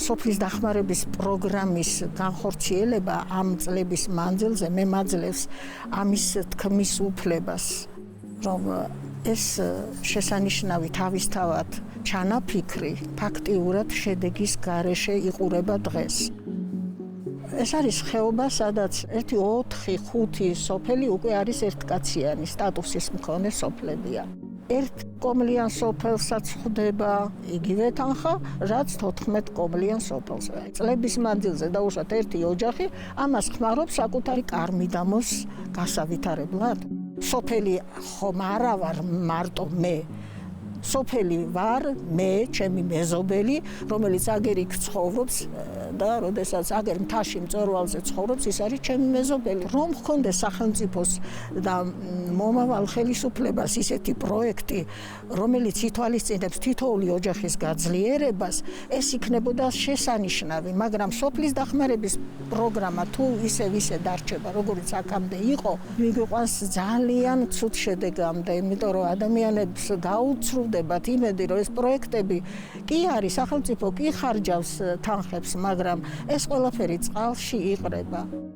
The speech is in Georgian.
სოფლის დახმარების პროგრამის განხორციელება ამ წლების მანძილზე მემაძლევს ამის თქმის უფლებას, რომ ეს შესანიშნავი თავისთავად ჩანაფიქრი ფაქტიურად შედეგის გარეშე იყურება დღეს. ეს არის ხეობა, სადაც 1-4-5 სოფელი უკვე არის ერთკაციანი სტატუსის მქონე სოფლებია. ერთ კომლიან სოფელსაც ხვდება იგივე თანხა, რაც 14 კომლიან სოფელს. წლების მანძილზე დაუშვათ ერთი ოჯახი, ამას ხმარობს საკუთარი კარმიდამოს გასავითარებლად. სოფელი ხომ არა ვარ მარტო მე. სოფელი ვარ მე, ჩემი მეზობელი, რომელიც აგერ იქ ცხოვრობს და როდესაც აგერ მთაში მწვერვალზე ცხოვრობს, ის არის ჩემი მეზობელი. რომ ჰქონდეს სახელმწიფოს და მომავალ ხელისუფლებას ისეთი პროექტი, რომელიც ითვალისწინებს თითოეული ოჯახის გაძლიერებას, ეს იქნებოდა შესანიშნავი, მაგრამ სოფლის დახმარების პროგრამა თუ ისე დარჩება, როგორც აქამდე იყო, მიგვიყვანს ძალიან ცუდ შედეგამდე, იმიტომ რომ ადამიანებს გაუცრუდებათ იმედი, რომ ეს პროექტები კი არის, სახელმწიფო კი ხარჯავს თანხებს, მაგრამ ეს ყველაფერი წყალში იყრება.